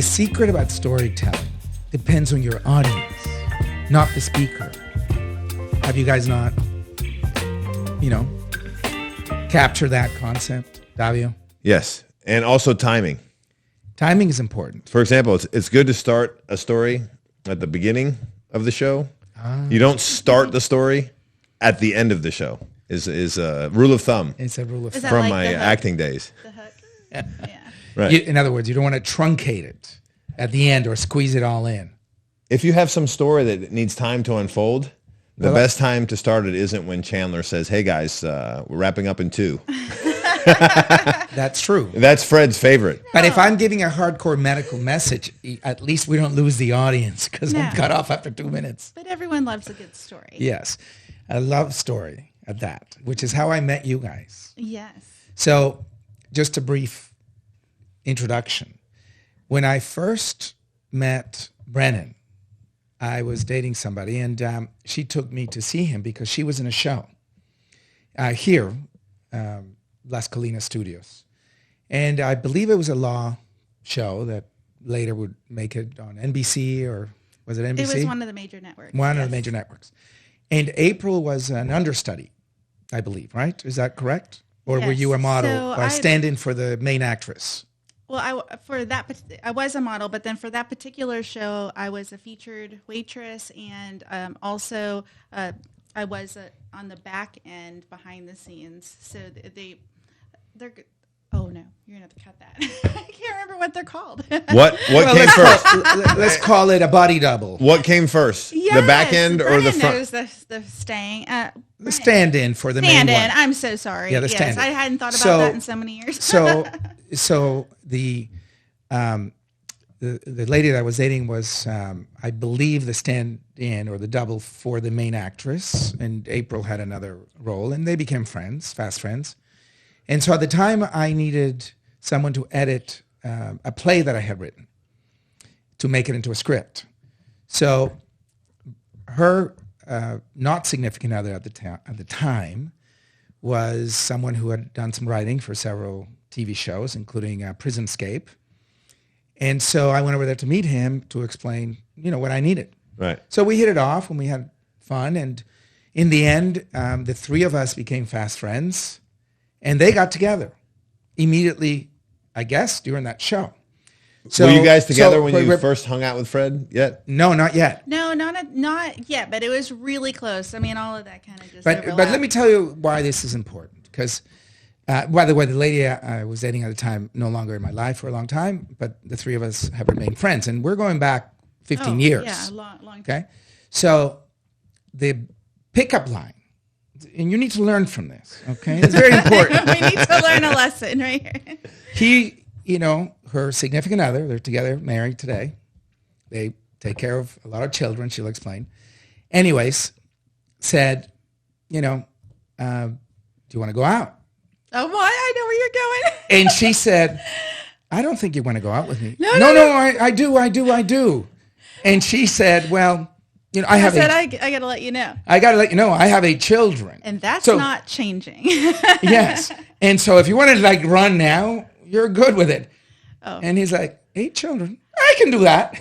the secret about storytelling depends on your audience, not the speaker. Have you guys not, captured that concept, Davio? Yes. And also timing. Timing is important. For example, it's good to start a story at the beginning of the show. You don't start the story at the end of the show. Is a rule of thumb. It's a rule of thumb. From my acting days. The hook. Yeah. Right. In other words, you don't want to truncate it at the end or squeeze it all in. If you have some story that needs time to unfold, the best time to start it isn't when Chandler says, "Hey guys, we're wrapping up in 2." That's true. That's Fred's favorite. But if I'm giving a hardcore medical message, at least we don't lose the audience because I'm cut off after 2 minutes. But everyone loves a good story. Yes. A love story at that, which is how I met you guys. Yes. So just a brief introduction. When I first met Brennan, I was dating somebody, and she took me to see him because she was in a show here, Las Colinas Studios. And I believe it was a law show that later would make it on NBC, or was it NBC? It was one of the major networks. One of the major networks. And April was an understudy, I believe, right? Is that correct? Or were you a model or stand-in for the main actress? Well, I was a model, but then for that particular show, I was a featured waitress, and also I was on the back end behind the scenes. So they're good. Oh no, you're gonna have to cut that. I can't remember what they're called. What came first? Let's call it a body double. What came first? Yes, the back end or the front? Knows the staying. The stand-in for the main one. Stand-in. I'm so sorry. Yeah, the yes, stand-in. I hadn't thought about that in so many years. So the lady that I was dating was, I believe, the stand-in or the double for the main actress, and April had another role, and they became friends, fast friends. And so at the time, I needed someone to edit a play that I had written to make it into a script. So her not significant other at the time was someone who had done some writing for several TV shows, including Prisonscape. And so I went over there to meet him to explain, what I needed. Right. So we hit it off and we had fun. And in the end, the three of us became fast friends. And they got together immediately, I guess, during that show. So, were you guys together when you first hung out with Fred yet? No, not yet. No, not yet, but it was really close. I mean, all of that kind of just But let me tell you why this is important. Because, by the way, the lady I was dating at the time, no longer in my life for a long time, but the three of us have remained friends. And we're going back 15 years. Yeah, long time. Okay? So the pickup line, and you need to learn from this, okay? It's very important. We need to learn a lesson right here. He, her significant other, they're together, married today. They take care of a lot of children, she'll explain. Anyways, said, do you want to go out? Oh, boy, I know where you're going. And she said, I don't think you want to go out with me. No, I do. And she said, well, I got to let you know. I got to let you know, I have 8 children. And that's not changing. Yes. And so if you wanted to run now, you're good with it. Oh. And he's like, 8 children? I can do that.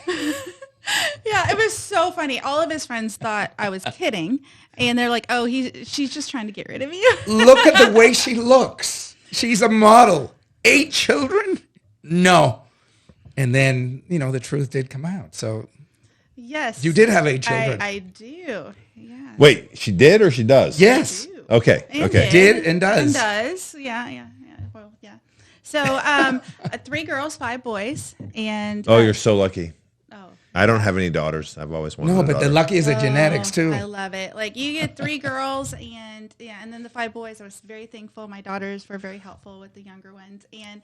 Yeah, it was so funny. All of his friends thought I was kidding. And they're like, oh, she's just trying to get rid of you. Look at the way she looks. She's a model. 8 children? No. And then, the truth did come out. So yes. you did have 8 children. I do. Yeah. Wait, she did or she does? Yes. Okay. Did and does. And does. Yeah. Well, yeah. So 3 girls, 5 boys. And you're so lucky. Oh. I don't have any daughters. I've always wanted No, but the lucky is the genetics too. I love it. You get 3 girls and then the 5 boys. I was very thankful. My daughters were very helpful with the younger ones. And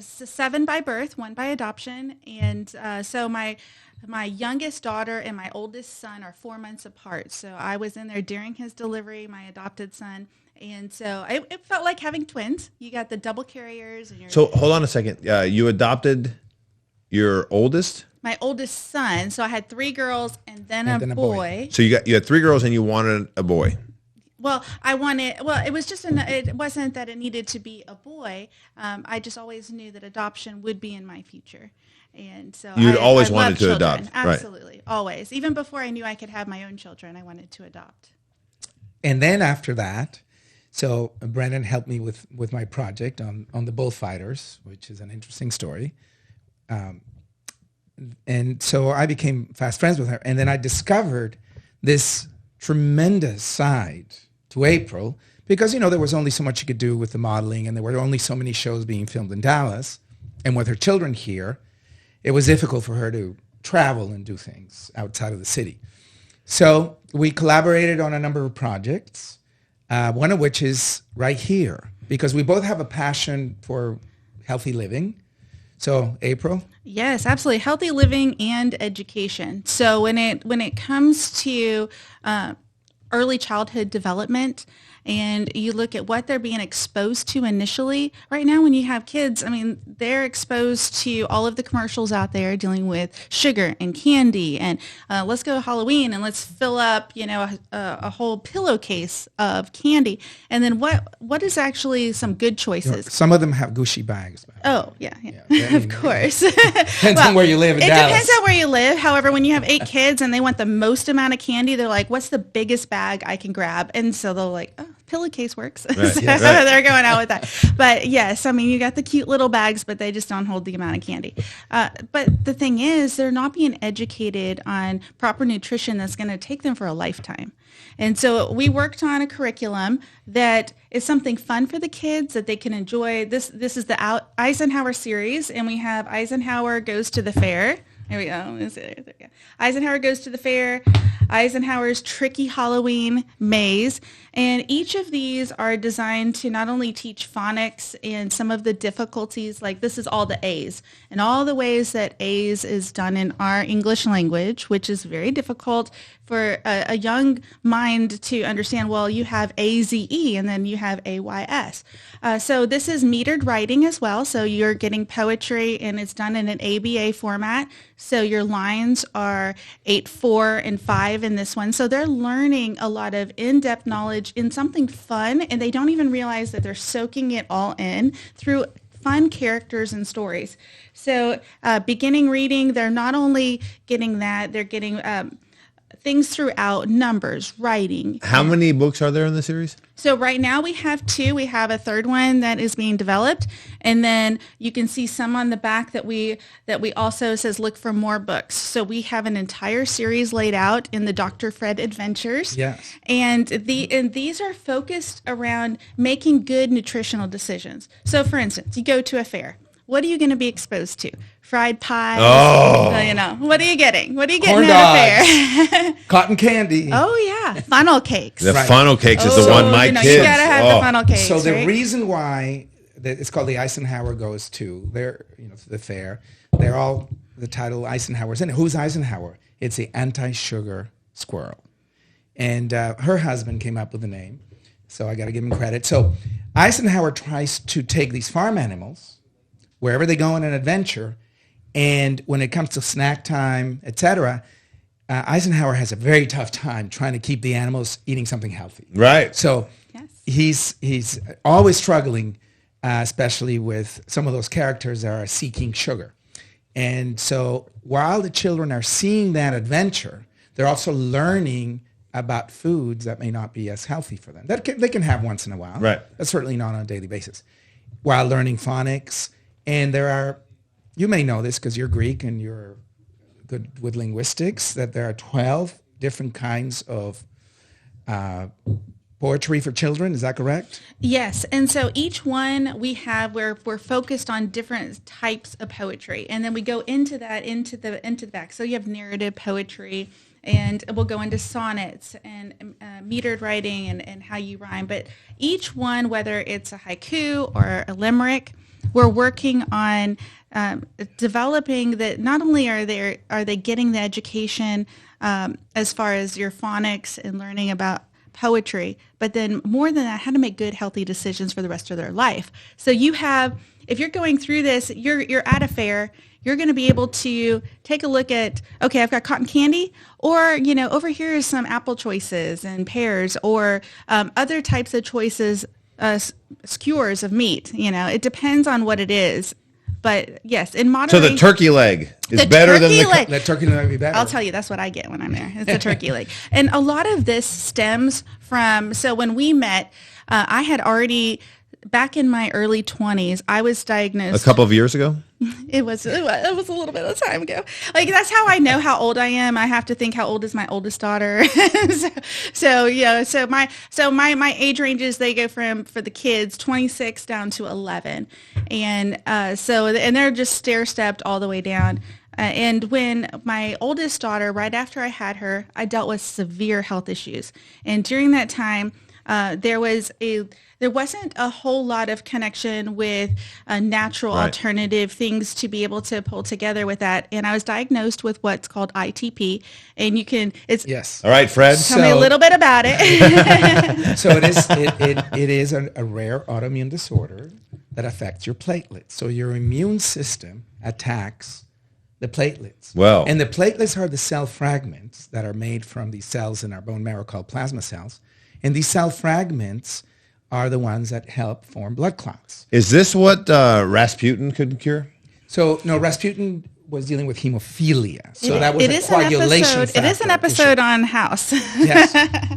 7 by birth, 1 by adoption. And so my youngest daughter and my oldest son are 4 months apart. So I was in there during his delivery, my adopted son. And so it felt like having twins. You got the double carriers. So hold on a second. You adopted your oldest? My oldest son. So I had 3 girls and then a boy. So you had 3 girls and you wanted a boy. Well, it was just, it wasn't that it needed to be a boy. I just always knew that adoption would be in my future. And so You'd always I wanted love to children. adopt, right. Absolutely, always. Even before I knew I could have my own children, I wanted to adopt. And then after that, so Brendan helped me with my project on the bullfighters, which is an interesting story. And so I became fast friends with her. And then I discovered this tremendous side to April because, there was only so much you could do with the modeling, and there were only so many shows being filmed in Dallas. And with her children here, it was difficult for her to travel and do things outside of the city. So we collaborated on a number of projects, one of which is right here, because we both have a passion for healthy living. So, April? Yes, absolutely. Healthy living and education. So when it comes to early childhood development, and you look at what they're being exposed to initially. Right now, when you have kids, they're exposed to all of the commercials out there dealing with sugar and candy, and let's go Halloween and let's fill up, a whole pillowcase of candy. And then what is actually some good choices? Some of them have Gucci bags. Oh, yeah. Of course. Depends on where you live in Dallas. It depends on where you live. However, when you have 8 kids and they want the most amount of candy, they're like, what's the biggest bag I can grab? And so they're like, oh, pillowcase works. Right, So right. they're going out with that. But yes, you got the cute little bags, but they just don't hold the amount of candy. But the thing is, they're not being educated on proper nutrition that's going to take them for a lifetime. And so we worked on a curriculum that is something fun for the kids that they can enjoy. This is the Eisenhower series, and we have Eisenhower Goes to the Fair. There we go. Eisenhower Goes to the Fair, Eisenhower's Tricky Halloween Maze. And each of these are designed to not only teach phonics and some of the difficulties, like this is all the A's, and all the ways that A's is done in our English language, which is very difficult for a young mind to understand. Well, you have A-Z-E and then you have A-Y-S. So this is metered writing as well. So you're getting poetry, and it's done in an ABA format. So your lines are 8, 4, and 5 in this one. So they're learning a lot of in-depth knowledge in something fun, and they don't even realize that they're soaking it all in through fun characters and stories. So beginning reading, they're not only getting that, they're getting things throughout, numbers, writing. How many books are there in the series? So right now we have 2. We have a third one that is being developed, and then you can see some on the back that we also says look for more books. So we have an entire series laid out in the Dr. Fred Adventures. Yes. And these are focused around making good nutritional decisions. So for instance, you go to a fair. What are you going to be exposed to? Fried pies. Oh. What are you getting? What are you getting Corn at a fair? Cotton candy. Oh, yeah. Funnel cakes. The Right. funnel cakes is the Oh, one my you kids. got to have the funnel cakes, So the right? reason why it's called the Eisenhower Goes to, the fair, they're all the title Eisenhower's in it. Who's Eisenhower? It's the anti-sugar squirrel. And her husband came up with the name, so I got to give him credit. So Eisenhower tries to take these farm animals, wherever they go on an adventure, and when it comes to snack time, etc., Eisenhower has a very tough time trying to keep the animals eating something healthy. Right. So Yes. he's always struggling, especially with some of those characters that are seeking sugar. And so while the children are seeing that adventure, they're also learning about foods that may not be as healthy for them. They can have once in a while. Right. But certainly not on a daily basis. While learning phonics. And there are, you may know this because you're Greek and you're good with linguistics, that there are 12 different kinds of poetry for children. Is that correct? Yes, and so each one we're focused on different types of poetry, and then we go into the back. So you have narrative poetry, and we'll go into sonnets and metered writing and how you rhyme. But each one, whether it's a haiku or a limerick, we're working on developing that. Not only are they getting the education as far as your phonics and learning about poetry, but then more than that, how to make good, healthy decisions for the rest of their life. So if you're going through this, you're at a fair, you're going to be able to take a look at, okay, I've got cotton candy, or, over here is some apple choices and pears, or other types of choices, skewers of meat. It depends on what it is. But yes, in So moderation. the turkey leg is The better than turkey the. leg. That turkey might be better. I'll tell you, that's what I get when I'm there. It's a turkey leg. And a lot of this stems from, so when we met, I had already, back in my early 20s, I was diagnosed. A couple of years ago? It was a little bit of time ago. Like, that's how I know how old I am. I have to think, how old is my oldest daughter? so my age ranges, they go from, for the kids, 26 down to 11. And and they're just stair-stepped all the way down. And when my oldest daughter, right after I had her, I dealt with severe health issues. And during that time, there wasn't a whole lot of connection with natural alternative things to be able to pull together with that. And I was diagnosed with what's called ITP. And Yes. All right, Fred. Tell me a little bit about it. So it is a rare autoimmune disorder that affects your platelets. So your immune system attacks the platelets. Wow. And the platelets are the cell fragments that are made from these cells in our bone marrow called plasma cells. And these cell fragments are the ones that help form blood clots. Is this what Rasputin could cure? So, no, Rasputin was dealing with hemophilia. So that was It a is coagulation It is an factor episode on House. Yes.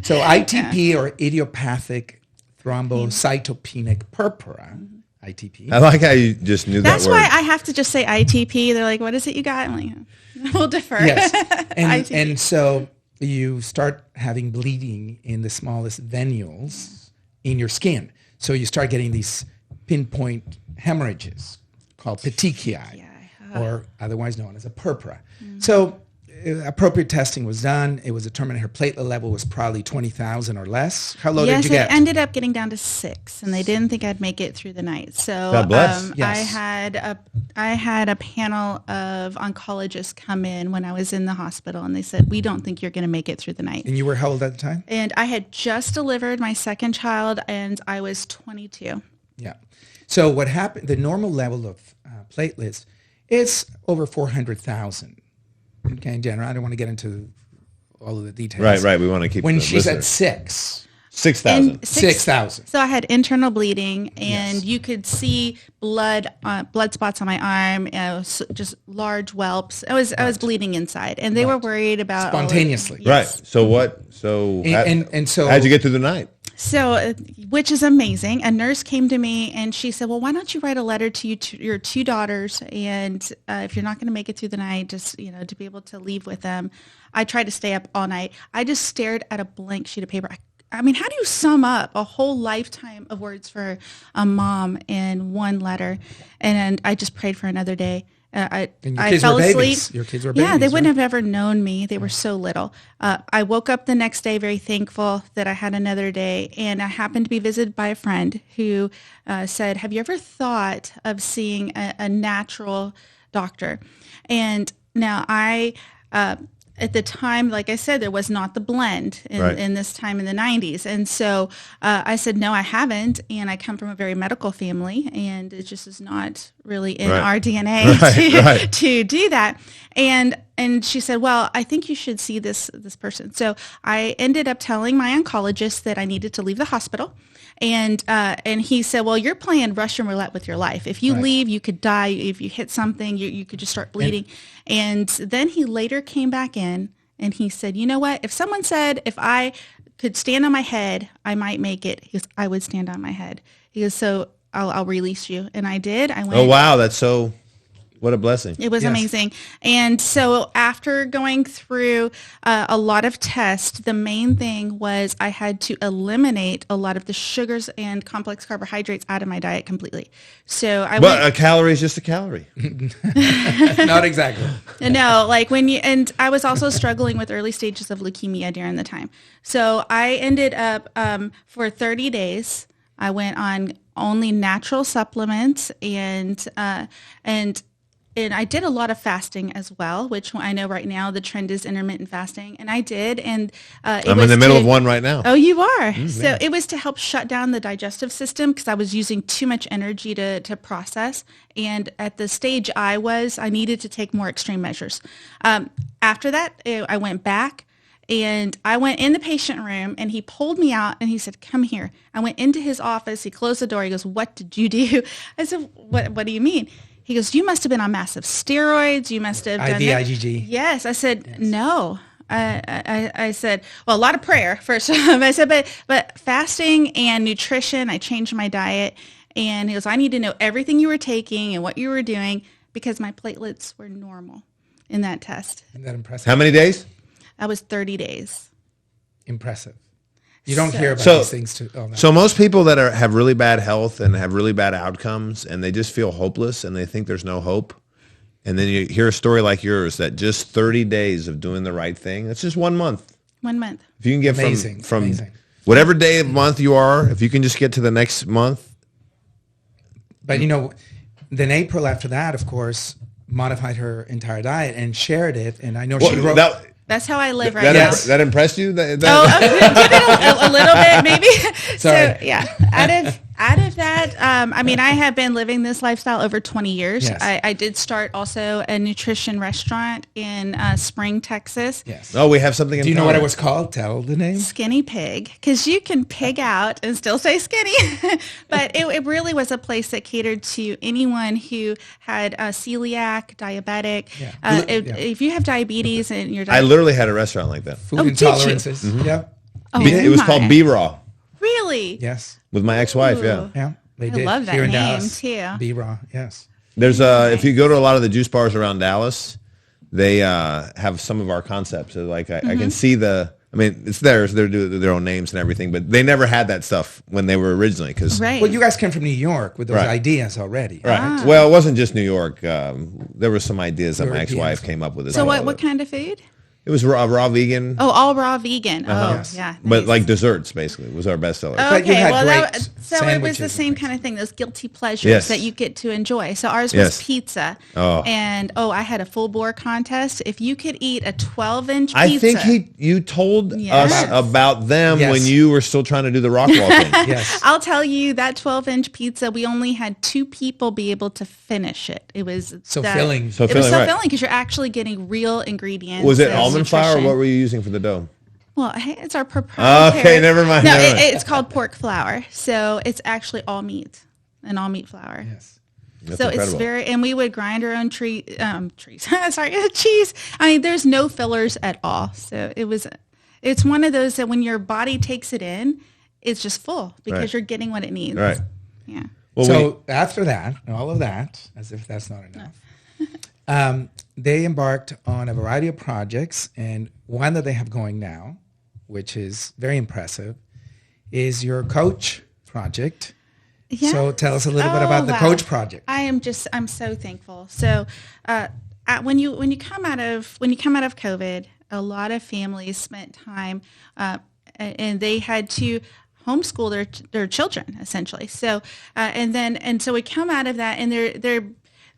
So ITP or idiopathic thrombocytopenic purpura, ITP. I like how you just knew That's that word. why I have to just say ITP. They're like, what is it you got? I'm like, we'll defer. Yes. ITP. And so you start having bleeding in the smallest venules in your skin. So you start getting these pinpoint hemorrhages called petechiae, or otherwise known as a purpura. So appropriate testing was done. It was determined her platelet level was probably 20,000 or less. How low did you get? Yes, it ended up getting down to 6, and they didn't think I'd make it through the night. So God bless. Yes. I had a panel of oncologists come in when I was in the hospital, and they said, we don't think you're going to make it through the night. And you were how old at the time? And I had just delivered my second child, and I was 22. Yeah. So what happened, the normal level of platelets is over 400,000. Okay, in general, I don't want to get into all of the details. Right. We want to keep When the she's listener. at 6, 6,000. 6,000. So I had internal bleeding, and Yes. you could see blood spots on my arm, just large whelps. I was bleeding inside, and they were worried about Spontaneously. Right. So what? So And so how'd you get through the night? So, which is amazing. A nurse came to me and she said, well, why don't you write a letter to your 2 daughters? And if you're not going to make it through the night, just, to be able to leave with them. I tried to stay up all night. I just stared at a blank sheet of paper. I mean, how do you sum up a whole lifetime of words for a mom in one letter? And I just prayed for another day. And your I kids fell were asleep. babies. Your kids were babies. Yeah, they wouldn't right? have ever known me. They were so little. I woke up the next day very thankful that I had another day, and I happened to be visited by a friend who said, have you ever thought of seeing a natural doctor? And now at the time, like I said, there was not the blend in this time in the 90s. And so I said, no, I haven't. And I come from a very medical family, and it just is not really in our DNA to do that. And she said, well, I think you should see this person. So I ended up telling my oncologist that I needed to leave the hospital. And he said, well, you're playing Russian roulette with your life. If you leave, you could die. If you hit something, you could just start bleeding. And then he later came back in and he said, you know what? If someone said if I could stand on my head, I might make it. He goes, I would stand on my head. He goes, so I'll release you. And I did. I went. Oh, wow. That's so... What a blessing. It was amazing. And so after going through a lot of tests, the main thing was I had to eliminate a lot of the sugars and complex carbohydrates out of my diet completely. So But a calorie is just a calorie. Not exactly. No, like and I was also struggling with early stages of leukemia during the time. So I ended up for 30 days, I went on only natural supplements and I did a lot of fasting as well, which I know right now the trend is intermittent fasting, and I did. And I'm in the middle of one right now. Oh, you are. So it was to help shut down the digestive system because I was using too much energy to process. And at the stage I needed to take more extreme measures. After that, I went back. And I went in the patient room, and he pulled me out, and he said, come here. I went into his office. He closed the door. He goes, what did you do? I said, what do you mean? He goes, you must have been on massive steroids. You must have done IVIG. Yes. I said, no. I said, well, a lot of prayer first. I said, but fasting and nutrition, I changed my diet. And he goes, I need to know everything you were taking and what you were doing because my platelets were normal in that test. Isn't that impressive? How many days? I was 30 days. Impressive. You don't hear about So- these things too. Oh, no. So most people that have really bad health and have really bad outcomes, and they just feel hopeless and they think there's no hope. And then you hear a story like yours that just 30 days of doing the right thing. That's just 1 month. 1 month. If you can get Amazing, from amazing. whatever day of month you are, if you can just get to the next month. But then April after that, of course, modified her entire diet and shared it. And I know she wrote. That's how I live right that, now. that impressed you? That- A little bit, maybe. Sorry. So yeah, out of that, I mean, I have been living this lifestyle over 20 years. Yes. I did start also a nutrition restaurant in Spring, Texas. Yes. Oh, we have something in Do you know what common. it was called? Tell the name. Skinny Pig, because you can pig out and still say skinny. But it really was a place that catered to anyone who had celiac, diabetic. Yeah. If you have diabetes and you're I literally had a restaurant like that. Food Oh, did you? intolerances. Yeah. Oh, It was called my. B-Raw Really? Yes. with my ex-wife, yeah. Ooh. Yeah. They I did. love that Here in name, Dallas. too. Be raw. Yes. There's if you go to a lot of the juice bars around Dallas, they have some of our concepts. So like I can see it's theirs. They do their own names and everything, but they never had that stuff when they were originally. Cause, Right. Well, you guys came from New York with those Right. ideas already. Right. Well, it wasn't just New York. There were some ideas that my Europeans. ex-wife came up with. As So well. what kind of food? It was raw vegan, Oh, all raw vegan. Oh, Yes. yeah. but nice. like desserts basically was our bestseller. But you Okay, had well, great so it was the sandwiches same and kind of thing, those guilty pleasures Yes. that you get to enjoy. So ours was Yes. pizza. Oh. And, I had a full bore contest. If you could eat a 12-inch pizza. I think you told Yes. us about them Yes. when you were still trying to do the rock wall thing. Yes. I'll tell you, that 12-inch pizza, we only had 2 people be able to finish it. It was So that- filling. So It was filling, so right. filling because you're actually getting real ingredients. Was it and almond flour or nutrition. what were you using for the dough? Well, hey, it's our proprietary. Okay, never mind, No, never mind. it's called pork flour. So it's actually all meat and all meat flour. Yes. That's So incredible. and we would grind our own trees. Sorry, cheese. I mean, there's no fillers at all. So it's one of those that when your body takes it in, it's just full because Right. you're getting what it needs. Right. Yeah. Well, So after that, all of that, as if that's not enough, they embarked on a variety of projects, and one that they have going now, which is very impressive, is your coach project. Yeah. So tell us a little bit about the wow. coach project. I'm so thankful. So when you come out of COVID, a lot of families spent time and they had to homeschool their children essentially. So so we come out of that, and they're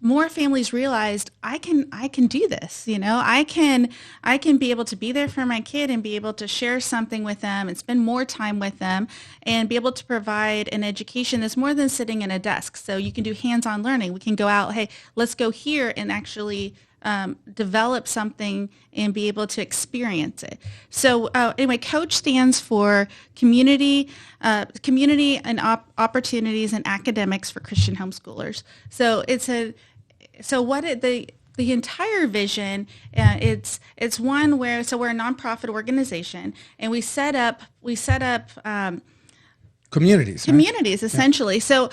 more families realized I can do this. I can be able to be there for my kid and be able to share something with them and spend more time with them and be able to provide an education that's more than sitting in a desk. So you can do hands-on learning. We can go out, hey, let's go here and actually develop something and be able to experience it. So anyway, COACH stands for Community and Opportunities and Academics for Christian Homeschoolers. So the entire vision, it's one where, so we're a nonprofit organization, and we set up Communities. right? communities essentially. So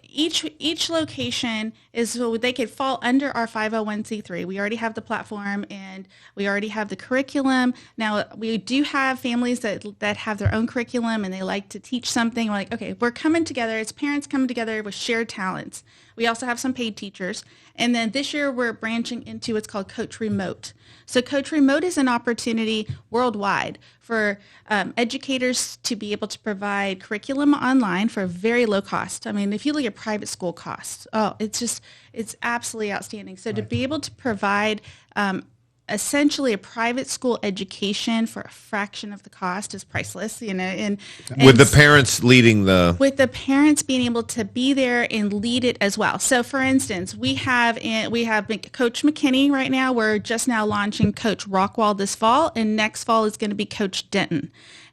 each location is, so they could fall under our 501c3. We already have the platform and we already have the curriculum. Now we do have families that have their own curriculum and they like to teach something. We're like, okay, we're coming together. It's parents coming together with shared talents. We also have some paid teachers. And then this year we're branching into what's called Coach Remote. So Coach Remote is an opportunity worldwide for educators to be able to provide curriculum online for a very low cost. I mean, if you look at private school costs, it's absolutely outstanding. So to be able to provide essentially a private school education for a fraction of the cost is priceless, and With the parents leading the... with the parents being able to be there and lead it as well. So for instance, we have Coach McKinney right now. We're just now launching Coach Rockwall this fall, and next fall is going to be Coach Denton.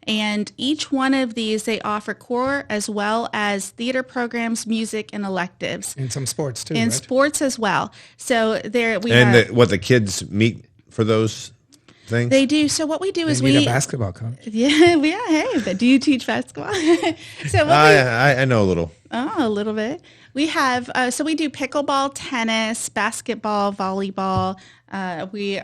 And each one of these, they offer core as well as theater programs, music, and electives. And some sports too, And right? sports as well. So there we And have... what the kids meet for those things? They do. So what we do is Need we... a basketball coach. Yeah, hey, but do you teach basketball? So what I know a little. a little bit. We have, so we do pickleball, tennis, basketball, volleyball. We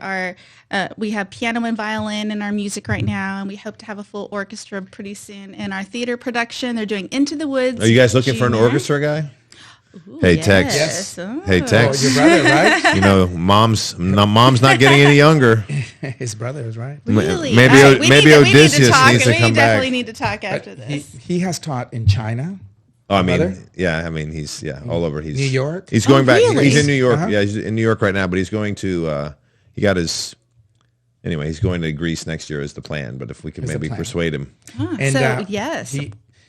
have piano and violin in our music right now, and we hope to have a full orchestra pretty soon in our theater production. They're doing Into the Woods. Are you guys looking for an Junior. orchestra guy? Ooh, Hey, yes. Tex. Yes. Oh. Hey, Oh, Tex. your brother, right? You know, mom's not getting any younger. His brother is right. Really? Maybe All right, we maybe need to- we need to Odysseus talk. needs to We come definitely back. need to talk after But he, this. he has taught in China. Oh, I mean, Brother? yeah, I mean, he's all over. He's New York? He's going back. really? He's in New York. Uh-huh. Yeah, he's in New York right now. But he's going to. He got his. Anyway, he's going to Greece next year is the plan. But if we could Is the maybe plan. persuade him. So, yes.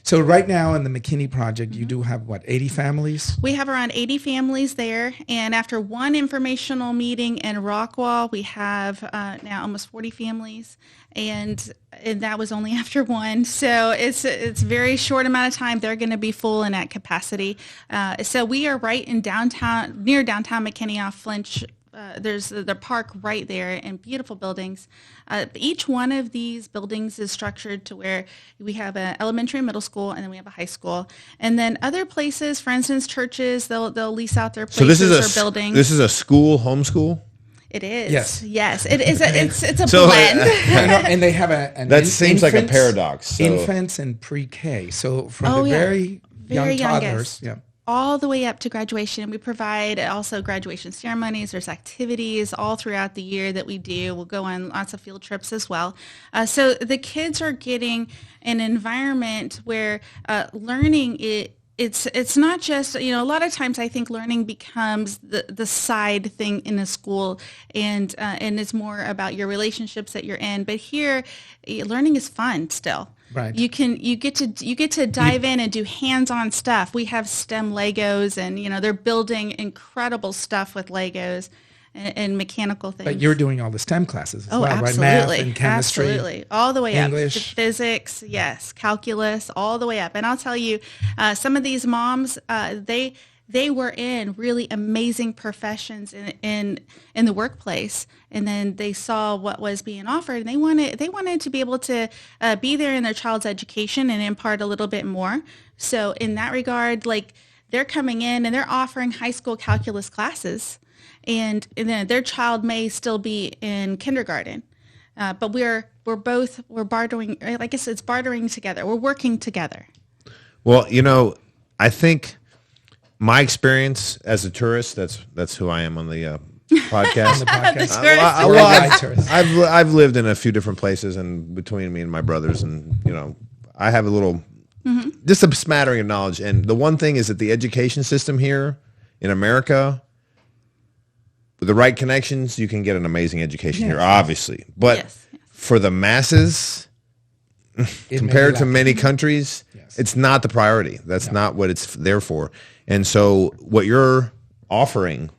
So right now in the McKinney project, you do have what, 80 families? We have around 80 families there, and after one informational meeting in Rockwall, we have now almost 40 families, and that was only after one. So it's very short amount of time. They're going to be full and at capacity. So we are right in near downtown McKinney off Flinch. There's the park right there and beautiful buildings. Each one of these buildings is structured to where we have an elementary and middle school, and then we have a high school. And then other places, for instance, churches, they'll lease out their So places this is or buildings. This is a school homeschool. It is. Yes. It is. It's a So, blend. And they have That seems like a paradox. So- Infants and pre-K. So from Oh, the yeah. very young Very toddlers. youngest. Yeah. All the way up to graduation. And we provide also graduation ceremonies. There's activities all throughout the year that we do. We'll go on lots of field trips as well. So the kids are getting an environment where learning it's not just, a lot of times I think learning becomes the side thing in a school, and it's more about your relationships that you're in. But here, learning is fun still. Right. You get to dive in and do hands-on stuff. We have STEM Legos, and they're building incredible stuff with Legos and mechanical things. But you're doing all the STEM classes as well, absolutely. right? Math and chemistry. Absolutely. All the way English. up to physics, yes, calculus, all the way up. And I'll tell you, some of these moms, they were in really amazing professions in the workplace, and then they saw what was being offered, and they wanted to be able to be there in their child's education and impart a little bit more. So in that regard, like, they're coming in and they're offering high school calculus classes, and then their child may still be in kindergarten. But we're bartering. I guess it's bartering together. We're working together. Well, I think my experience as a tourist, that's who I am on the podcast. Podcast. I've lived in a few different places, and between me and my brothers, and I have a little, just a smattering of knowledge. And the one thing is that the education system here in America, with the right connections, you can get an amazing education here, obviously. But Yes. for the masses, compared to many countries, it's not the priority. That's not what it's there for. And so what you're offering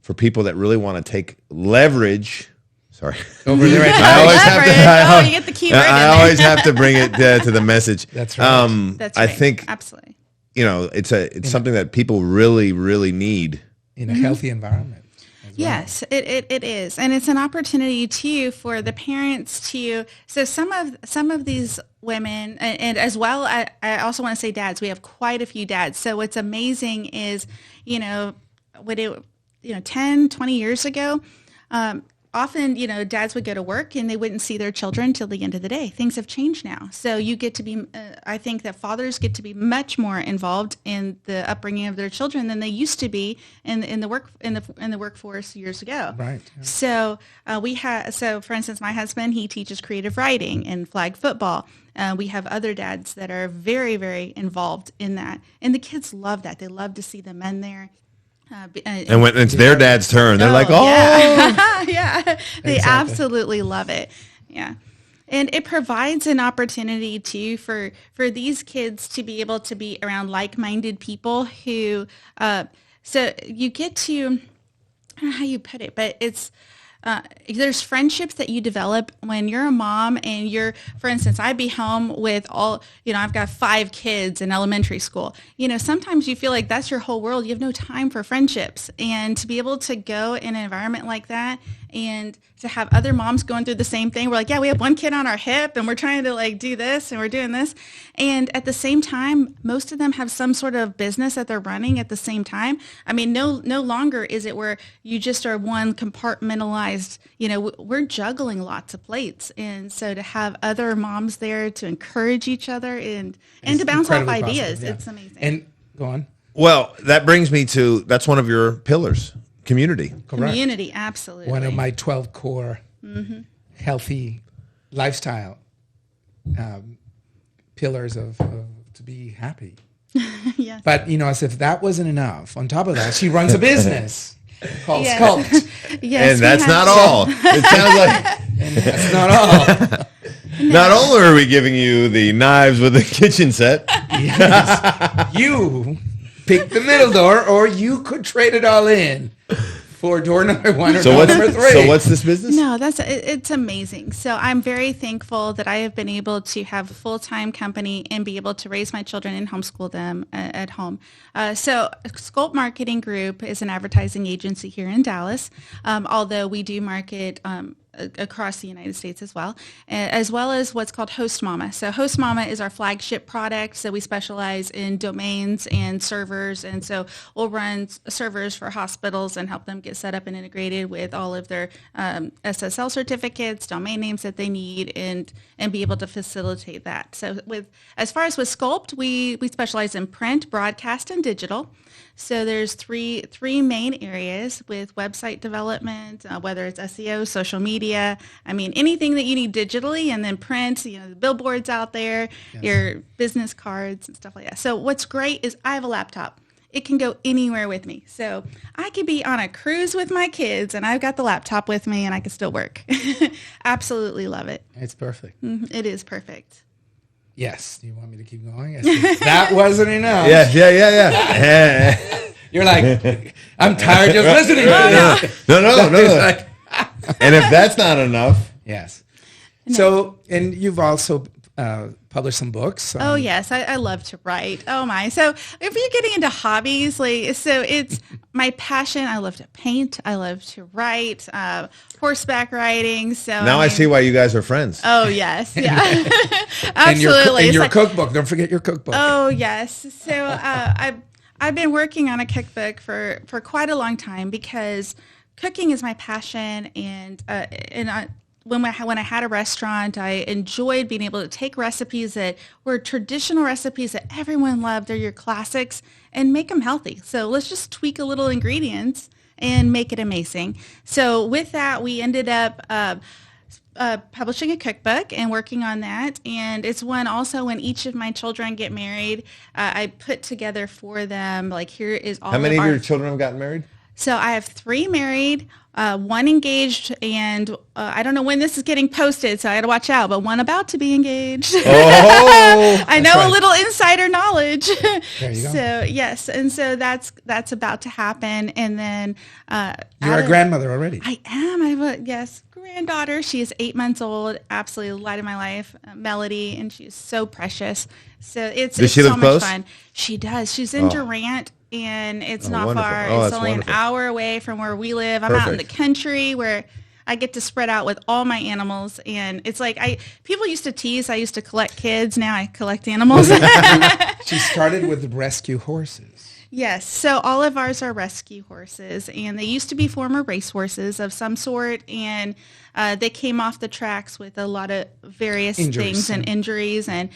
for people that really want to take leverage, sorry. Over there. I always have to. You get the key word in I there. always have to bring it to the message. That's right. That's I right. think Absolutely. it's something that people really, really need. In a healthy environment. Yes, it is, and it's an opportunity too for the parents to. So some of these women, and as well, I also want to say dads. We have quite a few dads. So what's amazing is, 10, 20 years ago, often, dads would go to work and they wouldn't see their children till the end of the day. Things have changed now. So you get to be, I think that fathers get to be much more involved in the upbringing of their children than they used to be in the workforce years ago. Right. Yeah. So for instance, my husband, he teaches creative writing and flag football. We have other dads that are very, very involved in that. And the kids love that. They love to see the men there. And when it's their dad's turn, they're like, oh, yeah. Yeah, they Exactly. absolutely love it. Yeah. And it provides an opportunity too for these kids to be able to be around like-minded people who, so you get to, I don't know how you put it, but it's, there's friendships that you develop when you're a mom and you're, for instance, I'd be home with I've got 5 kids in elementary school. Sometimes you feel like that's your whole world. You have no time for friendships. And to be able to go in an environment like that and to have other moms going through the same thing. We're like, yeah, we have one kid on our hip and we're trying to like do this and we're doing this. And at the same time, most of them have some sort of business that they're running at the same time. I mean, no longer is it where you just are one compartmentalized, we're juggling lots of plates. And so to have other moms there to encourage each other and to bounce off ideas, positive, yeah. It's amazing. And go on. Well, that brings me to, that's one of your pillars, community. Correct. Community, absolutely. One of my 12 core healthy lifestyle pillars of to be happy. Yes. But, as if that wasn't enough, on top of that, she runs a business called Yes. Sculpt. Yes, And we that's have not to. all. It sounds like And that's not all. not only are we giving you the knives with the kitchen set, Yes. You pick the middle door, or you could trade it all in for door number 1 or door number 3. so what's this business? No, it's amazing. So I'm very thankful that I have been able to have a full-time company and be able to raise my children and homeschool them at home. So Sculpt Marketing Group is an advertising agency here in Dallas, although we do market across the United States as well as what's called Host Mama. So Host Mama is our flagship product. So we specialize in domains and servers. And so we'll run servers for hospitals and help them get set up and integrated with all of their SSL certificates, domain names that they need, and be able to facilitate that. So as far as with Sculpt, we specialize in print, broadcast, and digital. So there's three main areas with website development, whether it's SEO, social media, anything that you need digitally, and then print, the billboards out there, yes, your business cards and stuff like that. So what's great is I have a laptop. It can go anywhere with me. So I could be on a cruise with my kids and I've got the laptop with me and I can still work. Absolutely love it. It's perfect. It is perfect. Yes. Do you want me to keep going? Yes. That wasn't enough. Yeah. You're like, I'm tired just listening to this. No. Like, And if that's not enough, yes. So, and you've also published some books. Oh, yes. I love to write. Oh, my. So if you're getting into hobbies, so it's my passion. I love to paint. I love to write, horseback riding. So now I see why you guys are friends. Oh, yes. Yeah. And Absolutely. your cookbook. Don't forget your cookbook. Oh, yes. So I've been working on a cookbook for quite a long time because cooking is my passion, and when I had a restaurant, I enjoyed being able to take recipes that were traditional recipes that everyone loved. They're your classics, and make them healthy. So let's just tweak a little ingredients and make it amazing. So with that, we ended up publishing a cookbook and working on that. And it's one also when each of my children get married, I put together for them, like, here is all How many of of your children have gotten married? So I have 3 married, 1 engaged, and I don't know when this is getting posted, so I got to watch out, but 1 about to be engaged. Oh, I know right. a little insider knowledge. There you go. So yes, and so that's about to happen, and then You're a grandmother already. I am. I have a granddaughter. She is 8 months old. Absolutely the light of my life, Melody, and she is so precious. So it's Does she so live much close? fun. She does. She's in Durant. And it's not wonderful. far. Oh, It's that's only wonderful. an hour away from where we live. I'm out in the Perfect. country where I get to spread out with all my animals. And it's like people used to tease I used to collect kids. Now I collect animals. She started with rescue horses. Yes. So all of ours are rescue horses, and they used to be former race horses of some sort. And they came off the tracks with a lot of various Injuries, things and injuries and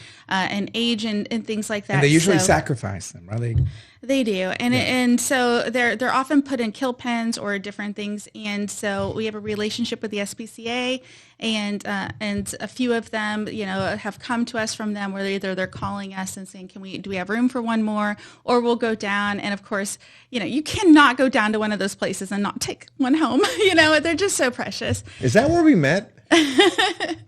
age and things like that. And they usually So- sacrifice them, right? They do, and so they're often put in kill pens or different things, and so we have a relationship with the SPCA, and a few of them, have come to us from them where they're calling us and saying, do we have room for one more, or we'll go down, and of course, you cannot go down to one of those places and not take one home. They're just so precious. Is that where we met?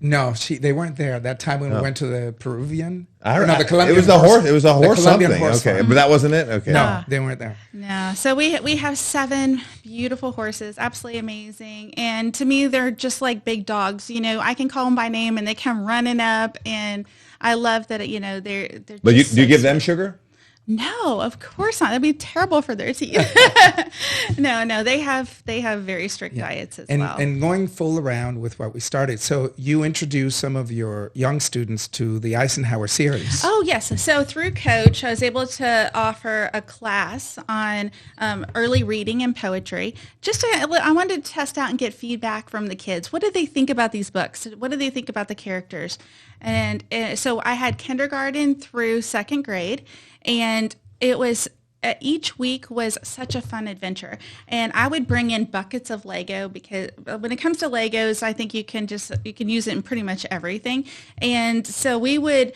No, they weren't there that time when we went to the Peruvian. The Colombian it was the horse. It was a horse Colombian something. horse Okay, farm. but that wasn't it. Okay. No, they weren't there. No, so we have 7 beautiful horses, absolutely amazing, and to me they're just like big dogs. I can call them by name and they come running up, and I love that. They're. But just do you so give them sweet. sugar? No, of course not. That'd be terrible for their teeth. No, they have very strict diets as well. And going full around with what we started, so you introduced some of your young students to the Eisenhower series. Oh, yes. So through Coach, I was able to offer a class on early reading and poetry. I wanted to test out and get feedback from the kids. What do they think about these books? What do they think about the characters? And so I had kindergarten through 2nd grade, and it was each week was such a fun adventure. And I would bring in buckets of Lego, because when it comes to Legos, I think you can use it in pretty much everything. And so we would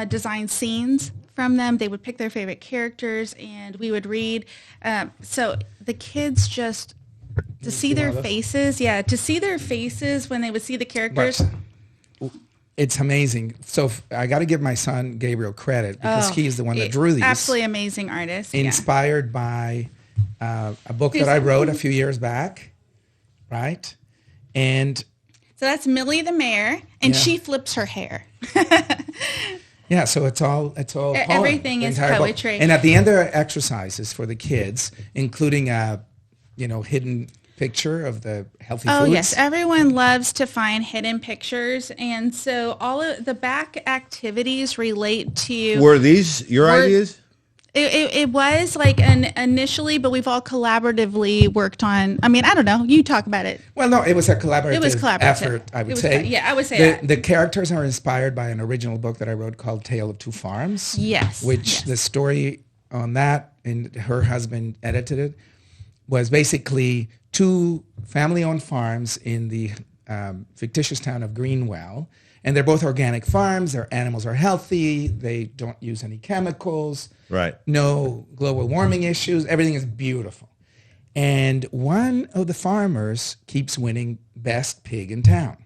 design scenes from them. They would pick their favorite characters, and we would read. So the kids just to see their faces, to see their faces when they would see the characters. It's amazing. So I got to give my son Gabriel credit, because he's the one that drew these. Absolutely amazing artist. Inspired by a book that I wrote a few years back, right? And so that's Millie the Mare, and she flips her hair. yeah, so it's all poem, everything the is entire book. poetry. And at the end there are exercises for the kids, including a hidden picture of the healthy foods. Oh, yes. Everyone loves to find hidden pictures. And so all of the back activities relate to... Were these your ideas? It was like initially, but we've all collaboratively worked on... I don't know. You talk about it. Well, no, it was a collaborative, collaborative. effort, I would say. I would say that. The characters are inspired by an original book that I wrote called Tale of Two Farms. Yes. Which the story on that, and her husband edited it, was basically 2 family-owned farms in the fictitious town of Greenwell. And they're both organic farms. Their animals are healthy. They don't use any chemicals. Right. No global warming issues. Everything is beautiful. And one of the farmers keeps winning best pig in town.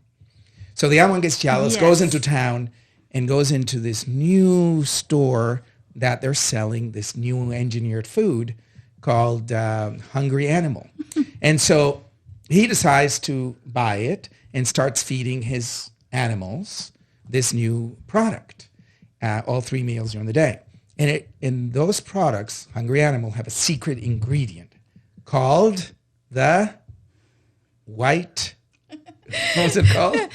So the other one gets jealous, goes into town, and goes into this new store that they're selling this new engineered food called Hungry Animal. And so he decides to buy it and starts feeding his animals this new product, all 3 meals during the day. And in those products, Hungry Animal have a secret ingredient called the white... What was it called? We're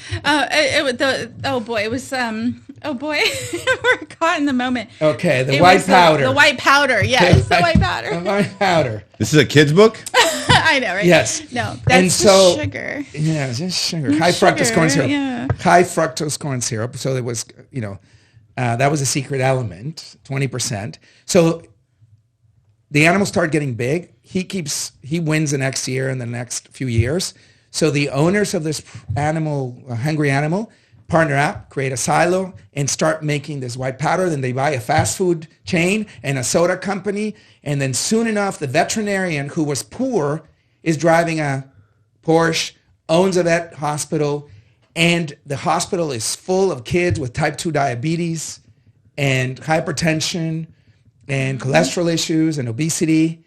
caught in the moment. Okay, the white powder. The white powder, yes, the white powder. The white powder. This is a kid's book? I know, right? Yes. No, that's just sugar. Yeah, it's just sugar. High fructose corn syrup. Yeah. High fructose corn syrup. So there was, that was a secret element, 20%. So the animals start getting big. He wins the next year and the next few years. So the owners of this animal, Hungry Animal, partner up, create a silo, and start making this white powder. Then they buy a fast food chain and a soda company. And then soon enough, the veterinarian who was poor is driving a Porsche, owns a vet hospital, and the hospital is full of kids with type 2 diabetes and hypertension and cholesterol issues and obesity.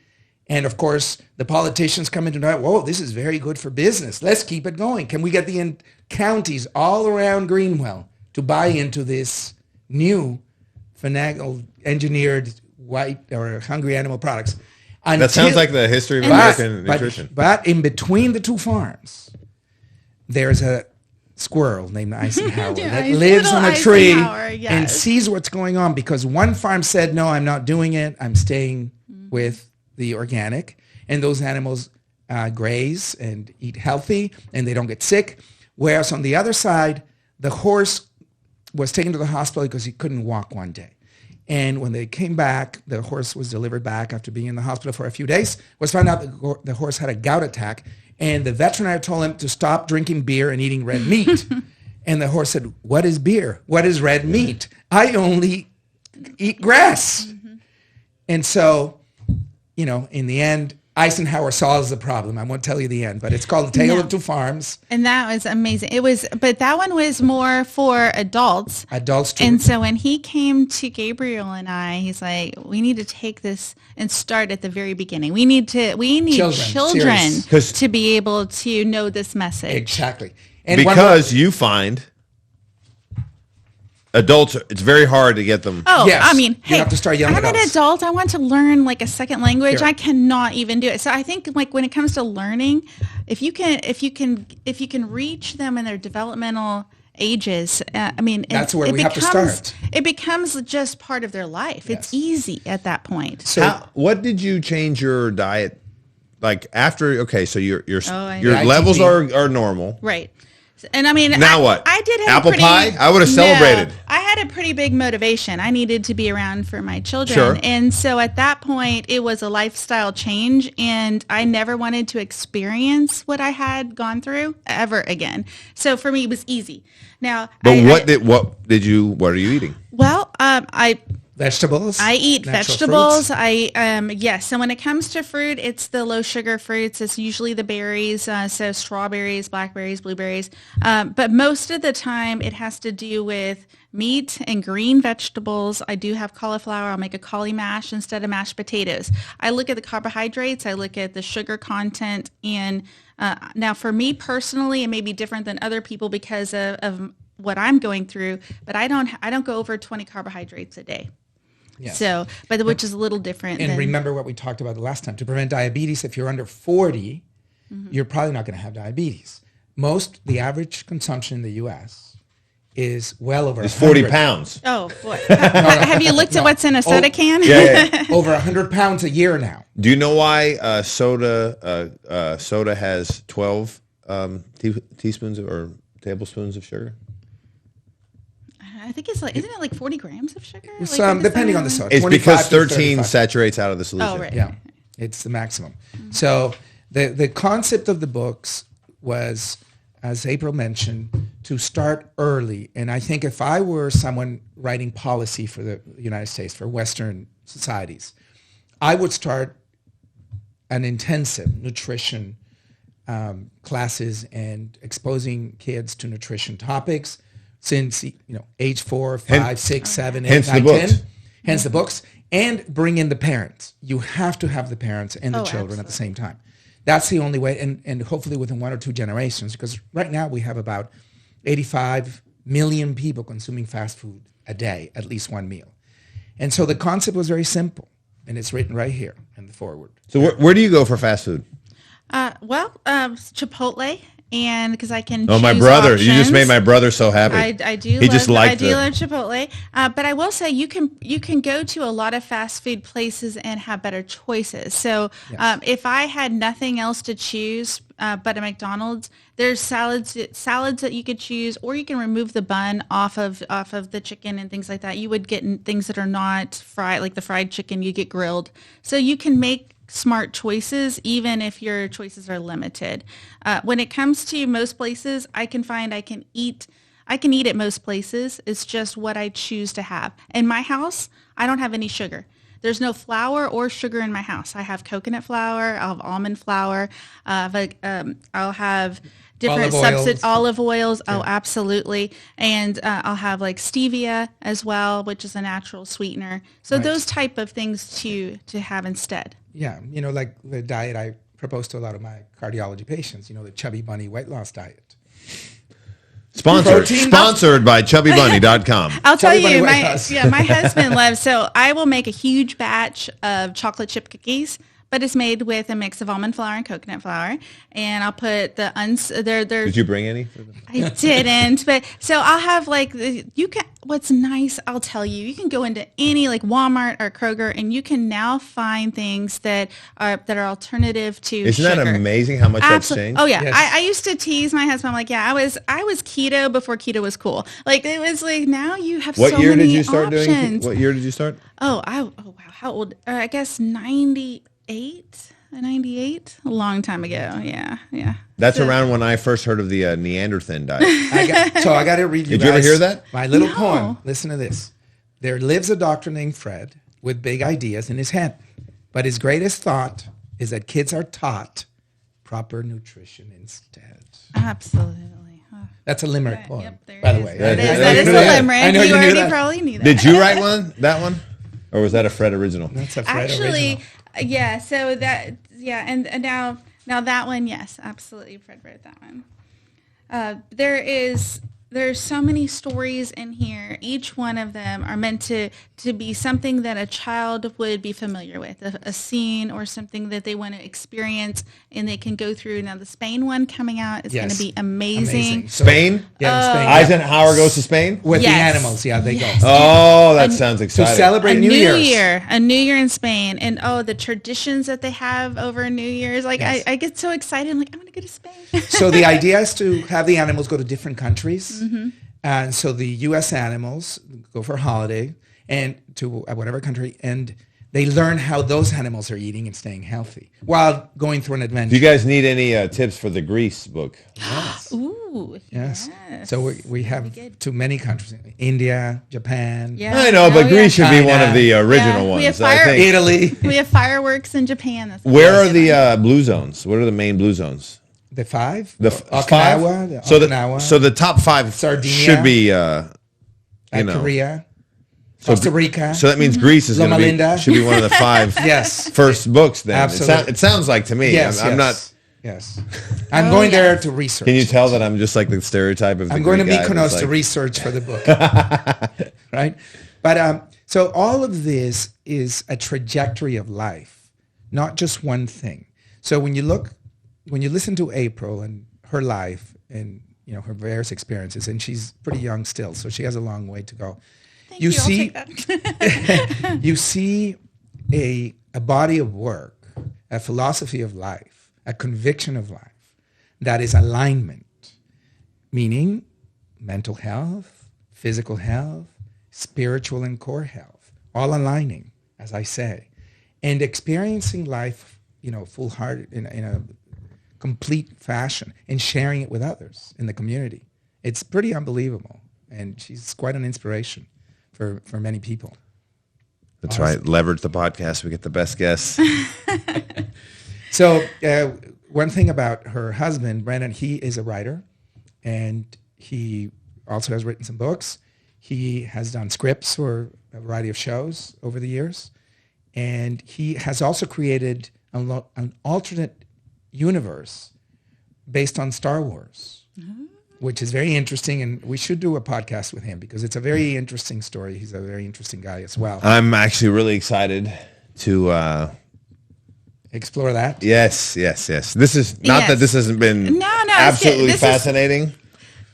And of course, the politicians come into that, whoa, this is very good for business. Let's keep it going. Can we get the counties all around Greenwell to buy into this new finagled, engineered white or Hungry Animal products? That sounds like the history of American nutrition. But in between the 2 farms, there's a squirrel named Eisenhower that lives on a tree and sees what's going on, because one farm said, no, I'm not doing it. I'm staying with the organic. And those animals graze and eat healthy, and they don't get sick. Whereas on the other side, the horse was taken to the hospital because he couldn't walk one day. And when they came back, the horse was delivered back after being in the hospital for a few days, was found out that the horse had a gout attack, and the veterinarian told him to stop drinking beer and eating red meat. And the horse said, "What is beer? What is red meat? I only eat grass." Mm-hmm. And so, in the end, Eisenhower solves the problem. I won't tell you the end, but it's called The Tale of Two Farms. And that was amazing. But that one was more for adults. Adults too. And so when he came to Gabriel and I, he's like, we need to take this and start at the very beginning. We need children to be able to know this message. Exactly. And because you find adults, it's very hard to get them. Oh, yes. I mean, you have to start young I'm adults. an adult. I want to learn like a second language. Sure. I cannot even do it. So I think like when it comes to learning, if you can reach them in their developmental ages, that's where we have to start. It becomes just part of their life. Yes. It's easy at that point. So, what did you change your diet like after? Okay, so your levels are normal, right? And I mean, now what? I did have apple pie. I would have celebrated. No, I had a pretty big motivation. I needed to be around for my children, Sure. And so at that point, it was a lifestyle change, and I never wanted to experience what I had gone through ever again. So for me, it was easy. Now, but what are you eating? Well, Vegetables. I eat vegetables. Fruits. Yes. So when it comes to fruit, it's the low sugar fruits. It's usually the berries. So strawberries, blackberries, blueberries. But most of the time it has to do with meat and green vegetables. I do have cauliflower. I'll make a cauli mash instead of mashed potatoes. I look at the carbohydrates. I look at the sugar content. And now for me personally, it may be different than other people because of what I'm going through, but I don't go over 20 carbohydrates a day. Yes. So, which is a little different. And remember what we talked about the last time. To prevent diabetes, if you're under 40, you're probably not going to have diabetes. The average consumption in the U.S. is well over 40 pounds. Oh, boy. Have you looked at what's in a soda can? Yeah. Over 100 pounds a year now. Do you know why soda has 12 teaspoons or tablespoons of sugar? I think it's isn't it like 40 grams of sugar? Depending on the soda. It's because 13 saturates out of the solution. Oh, right. Yeah, it's the maximum. So the concept of the books was, as April mentioned, to start early. And I think if I were someone writing policy for the United States, for Western societies, I would start an intensive nutrition classes and exposing kids to nutrition topics since age 4, 5, 6, 7, 8, 9, 10. Hence the books. And bring in the parents. You have to have the parents and the children at the same time. That's the only way, and hopefully within 1 or 2 generations, because right now we have about 85 million people consuming fast food a day, at least one meal. And so the concept was very simple, and it's written right here in the foreword. So where do you go for fast food? Chipotle. And because I can choose my brother. Options. You just made my brother so happy. I do love Chipotle. But I will say you can go to a lot of fast food places and have better choices. So yes. If I had nothing else to choose but a McDonald's, there's salads that you could choose, or you can remove the bun off of the chicken and things like that. You would get things that are not fried, like the fried chicken. You get grilled, so you can make smart choices, even if your choices are limited. When it comes to most places, I can eat at most places. It's just what I choose to have. In my house, I don't have any sugar. There's no flour or sugar in my house. I have coconut flour. I'll have almond flour. I'll have different olive oils. Yeah. Oh, absolutely. And I'll have like stevia as well, which is a natural sweetener. So those type of things to have instead. Yeah, like the diet I propose to a lot of my cardiology patients, the chubby bunny weight loss diet. Sponsored by chubbybunny.com. I'll tell you, my husband loves, so I will make a huge batch of chocolate chip cookies, but it's made with a mix of almond flour and coconut flour. And I'll put the Did you bring any? I didn't, but so I'll have what's nice, I'll tell you, you can go into any like Walmart or Kroger and you can now find things that are alternative to Isn't sugar. that amazing how much that's changed? Oh yeah. Yes. I used to tease my husband. I'm like, yeah, I was keto before keto was cool. Like it was like, now you have What so year many did you start options. doing? What year did you start? Oh wow. How old? I guess 98. 98, a long time ago. Yeah. That's around when I first heard of the Neanderthal diet. I got to read you Did you ever guys hear that? my little No. poem. Listen to this. There lives a doctor named Fred with big ideas in his head, but his greatest thought is that kids are taught proper nutrition instead. Absolutely. Oh. That's a limerick Okay, poem, yep, there by it the is. way. That Yeah, is, yeah, that yeah. is a Yeah. limerick. I know you knew already that. probably knew that. Did you write that one? Or was that a Fred original? That's a Fred Actually, original. yeah. So that, yeah, and now that one, yes, absolutely. Fred wrote that one. There's so many stories in here. Each one of them are meant to be something that a child would be familiar with, a scene or something that they want to experience, and they can go through. Now, the Spain one coming out is going to Yes. be amazing. So- Spain? Yeah, in Spain. Eisenhower goes to Spain? With Yes. the animals, yeah, they Yes. go. Oh, that sounds To exciting. celebrate A New Year's. a New Year in Spain, and the traditions that they have over New Year's. Like Yes. I get so excited. I'm like, I'm going to go to Spain. So the idea is to have the animals go to different countries. Mm-hmm. And so the U.S. animals go for a holiday and to whatever country, and they learn how those animals are eating and staying healthy while going through an adventure. Do you guys need any tips for the Grease book? Ooh, Yes. yes. So we have good. too many countries: India, Japan, Yeah. I know, but Oh, Grease yeah. should be one of China. the original Yeah, we have ones. I fire- think. Italy. We have fireworks in Japan. That's Where are the blue zones? What are the main blue zones? The five? The Okinawa. The So Okinawa. so the top five Sardinia. should be Korea. Costa Rica. So that means Greece is Loma going to Linda. be should be one of the five Yes. first books. Then Absolutely. It sounds like to me. Yes, I'm yes, not. Yes. I'm going yes. there to research. Can you tell that I'm just like the stereotype of? I'm the going to Greek guy Mykonos that's to like- research for the book. Right? But so all of this is a trajectory of life, not just one thing. So when you listen to April and her life and her various experiences, and she's pretty young still, so she has a long way to go. Thank you. I'll take that. You see a body of work, a philosophy of life, a conviction of life that is alignment, meaning mental health, physical health, spiritual and core health, all aligning, as I say, and experiencing life, full-hearted in a complete fashion and sharing it with others in the community. It's pretty unbelievable, and she's quite an inspiration for many people. That's right. Leverage the podcast. We get the best guests. So one thing about her husband, Brandon, he is a writer, and he also has written some books. He has done scripts for a variety of shows over the years, and he has also created an alternate universe based on Star Wars, which is very interesting, and we should do a podcast with him because it's a very interesting story. He's a very interesting guy as well. I'm actually really excited to. Explore that. Yes. This is not Yes. that this hasn't been No, absolutely this is- fascinating,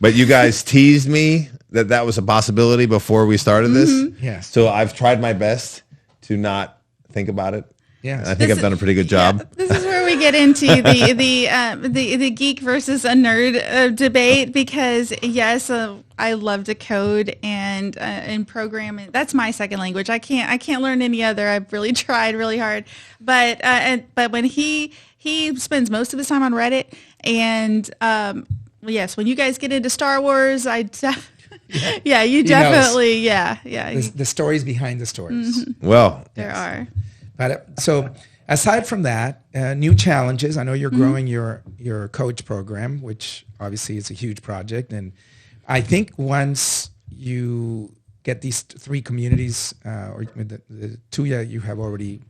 but you guys teased me that was a possibility before we started this. Yes. So I've tried my best to not think about it. Yes. I think I've done a pretty good job. This is where we get into the geek versus a nerd debate because yes, I love to code and programming. That's my second language. I can't learn any other. I've really tried really hard, but when he spends most of his time on Reddit and yes, when you guys get into Star Wars, you definitely The stories behind the stories. Well, there are. But so aside from that, new challenges. I know you're growing your coach program, which obviously is a huge project. And I think once you get these three communities, or the two you have already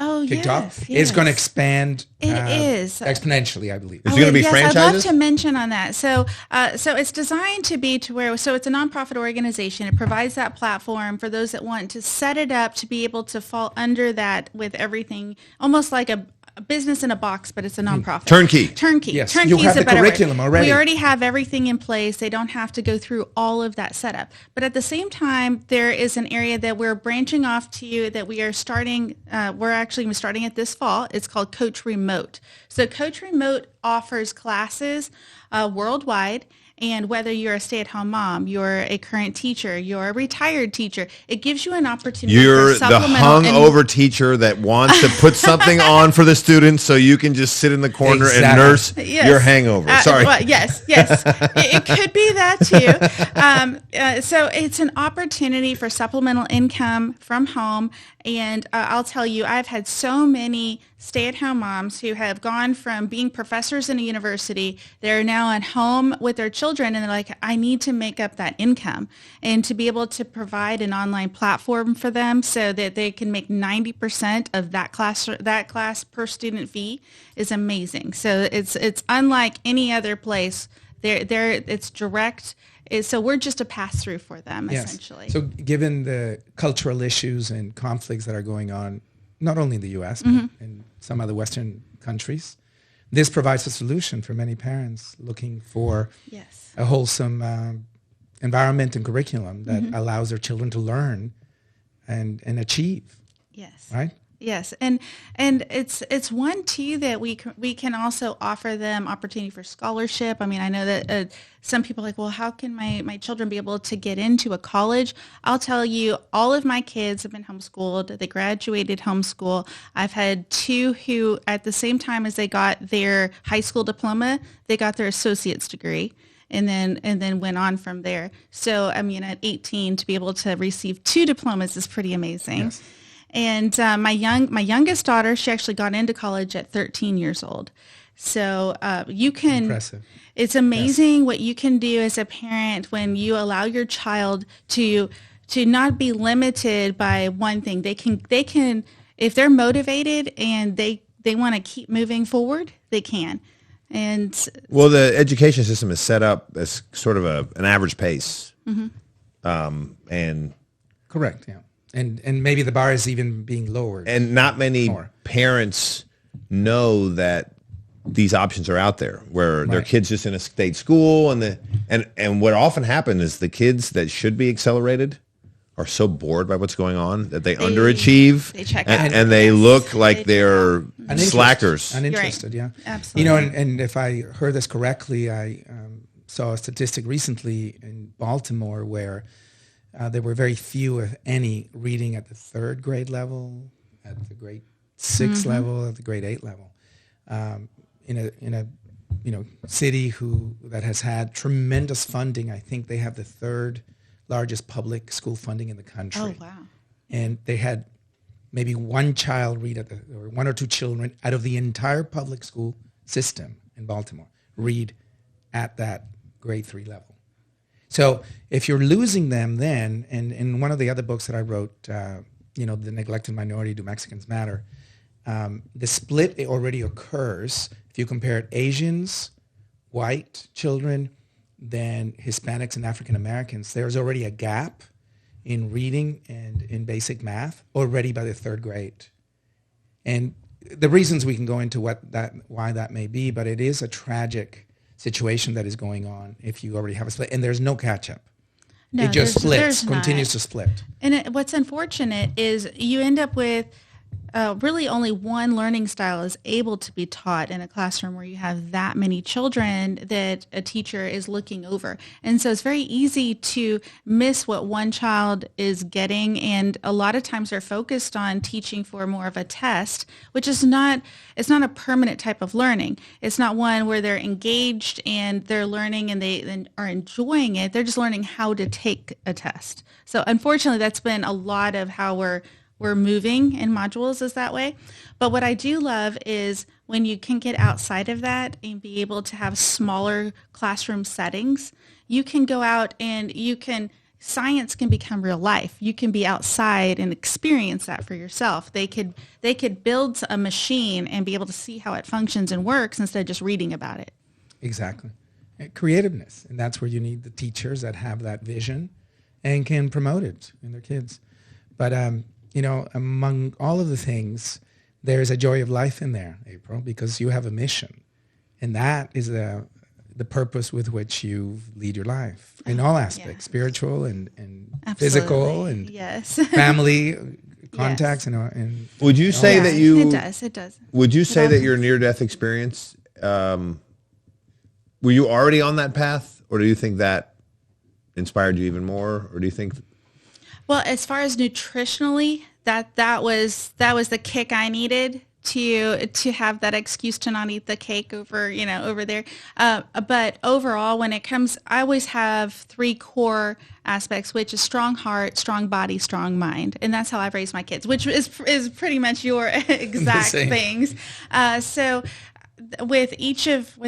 Oh, kicked off. yes. It's going to expand It is. exponentially, I believe. Is it going to be yes, franchises? I'd love to mention on that. So it's designed to be to where, so it's a nonprofit organization. It provides that platform for those that want to set it up to be able to fall under that with everything, almost like a business in a box, but it's a nonprofit. Turnkey. Yes. Turnkey You is have a the better curriculum word. already. We already have everything in place. They don't have to go through all of that setup. But at the same time, there is an area that we're branching off to that we are starting. We're actually starting it this fall. It's called Coach Remote. So Coach Remote offers classes worldwide. And whether you're a stay-at-home mom, you're a current teacher, you're a retired teacher, it gives you an opportunity You're for the supplemental hungover teacher that wants to put something on for the students so you can just sit in the corner and Exactly. nurse Yes. your hangover. Sorry. Well, yes. It could be that too. So it's an opportunity for supplemental income from home. And I'll tell you, I've had so many stay-at-home moms who have gone from being professors in a university, they're now at home with their children, and they're like, I need to make up that income. And to be able to provide an online platform for them so that they can make 90% of that class per student fee is amazing. So it's unlike any other place. It's direct. So we're just a pass-through for them, essentially. So given the cultural issues and conflicts that are going on, not only in the U.S., Mm-hmm. but in some other Western countries, this provides a solution for many parents looking for Yes. a wholesome environment and curriculum that allows their children to learn and achieve, Yes. right? Yes, and it's one too that we can also offer them opportunity for scholarship. I mean, I know that some people are like, well, how can my children be able to get into a college? I'll tell you, all of my kids have been homeschooled. They graduated homeschool. I've had two who, at the same time as they got their high school diploma, they got their associate's degree. And then went on from there. So, I mean, at 18, to be able to receive 2 diplomas is pretty amazing. Yes. And my youngest daughter, she actually got into college at 13 years old. So you can. Impressive. It's amazing what you can do as a parent when you allow your child to not be limited by one thing. They can if they're motivated and they want to keep moving forward, they can. And Well, the education system is set up as sort of an average pace. And Correct, yeah. And maybe the bar is even being lowered. And not many More. parents know that these options are out there where their Right. kids just in a state school and what often happens is the kids that should be accelerated are so bored by what's going on that they underachieve they check and, out. and they Yes. look like They they're Uninterested. slackers. Uninterested, yeah. Absolutely. You know, and if I heard this correctly, I saw a statistic recently in Baltimore where there were very few, if any, reading at the 3rd grade level, at the grade 6 level, at the grade 8 level, in a city that has had tremendous funding. I think they have the 3rd largest public school funding in the country. oh wow. And they had maybe one child read or 1 or 2 children out of the entire public school system in Baltimore read at that grade 3 level. So if you're losing them then, and in one of the other books that I wrote, The Neglected Minority, Do Mexicans Matter, the split already occurs if you compare Asians, white children, then Hispanics and African Americans. There's already a gap in reading and in basic math already by the 3rd grade. And the reasons we can go into why that may be, but it is a tragic situation that is going on if you already have a split. And there's no catch-up. No, it just there's splits, not. continues to split. And what's unfortunate is you end up with really only one learning style is able to be taught in a classroom where you have that many children that a teacher is looking over. And so it's very easy to miss what one child is getting. And a lot of times they're focused on teaching for more of a test, which is it's not a permanent type of learning. It's not one where they're engaged and they're learning and they are enjoying it. They're just learning how to take a test. So unfortunately, that's been a lot of how we're moving in modules is that way. But what I do love is when you can get outside of that and be able to have smaller classroom settings, you can go out and you can science can become real life. You can be outside and experience that for yourself. They could build a machine and be able to see how it functions and works instead of just reading about it. Exactly. Creativeness. And that's where you need the teachers that have that vision and can promote it in their kids. But, among all of the things, there's a joy of life in there, April, because you have a mission. And that is the purpose with which you lead your life in all aspects, spiritual and physical and family contacts. And would you say that you... It does. Would you say that your near-death experience... were you already on that path, or do you think that inspired you even more, or do you think? Well, as far as nutritionally, that was the kick I needed to have that excuse to not eat the cake over there. But overall, when it comes, I always have 3 core aspects, which is strong heart, strong body, strong mind, and that's how I've raised my kids, which is pretty much your exact things. So. With each of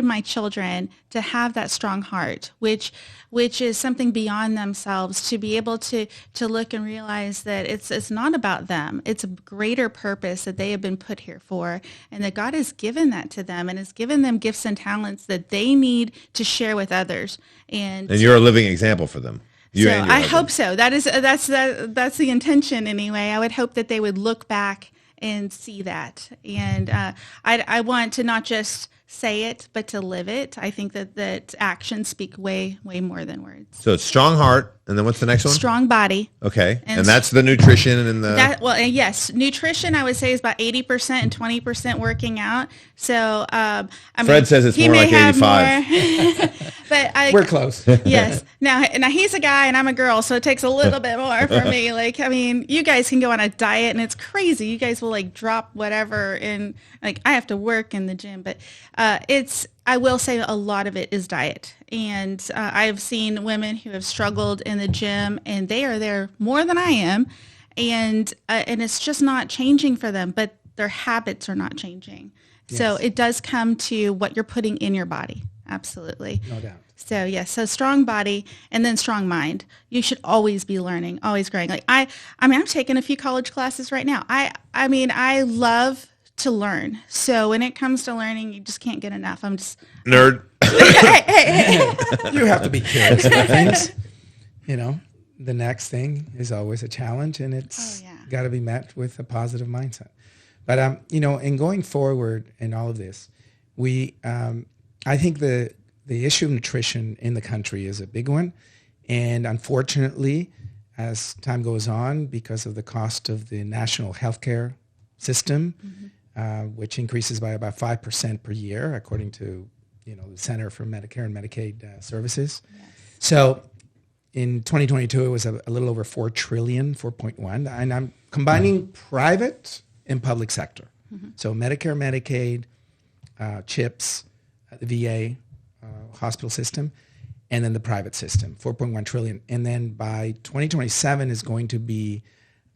my children, to have that strong heart, which is something beyond themselves, to be able to look and realize that it's not about them. It's a greater purpose that they have been put here for, and that God has given that to them and has given them gifts and talents that they need to share with others. And you're a living example for them. I hope so. That's the intention anyway. I would hope that they would look back and see that. And I want to not just say it, but to live it. I think that actions speak way, way more than words. So it's strong heart, and then what's the next one? Strong body. Okay, and that's the nutrition and the... Yes, nutrition I would say is about 80% and 20% working out. So Fred says it's more like 85. But we're close. Yes. Now he's a guy and I'm a girl, so it takes a little bit more for me. You guys can go on a diet and it's crazy. You guys will drop whatever, and I have to work in the gym, but I will say a lot of it is diet. And I've seen women who have struggled in the gym and they are there more than I am. And it's just not changing for them, but their habits are not changing. Yes. So it does come to what you're putting in your body. Absolutely. No doubt. So yes, so strong body and then strong mind. You should always be learning, always growing. I'm taking a few college classes right now. I love to learn. So when it comes to learning, you just can't get enough. I'm just nerd. Hey. You have to be curious about things. The next thing is always a challenge, and it's got to be met with a positive mindset. But in going forward in all of this, I think the issue of nutrition in the country is a big one, and unfortunately, as time goes on, because of the cost of the national healthcare system, which increases by about 5% per year, according to the Center for Medicare and Medicaid Services. Yes. So in 2022, it was a little over 4 trillion, 4.1, and I'm combining private and public sector. So Medicare, Medicaid, CHIPS, the VA, hospital system, and then the private system, 4.1 trillion. And then by 2027 is going to be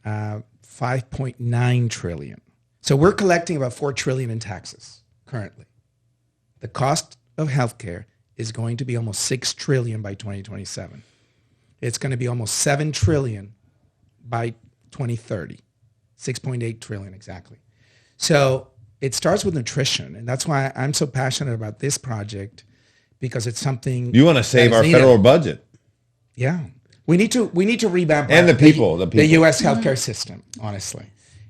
5.9 trillion. So we're collecting about 4 trillion in taxes currently. The cost of healthcare is going to be almost 6 trillion by 2027. It's going to be almost 7 trillion by 2030. 6.8 trillion exactly. So it starts with nutrition, and that's why I'm so passionate about this project, because it's something you want to save our federal budget. Yeah, we need to revamp the U.S. healthcare system, honestly.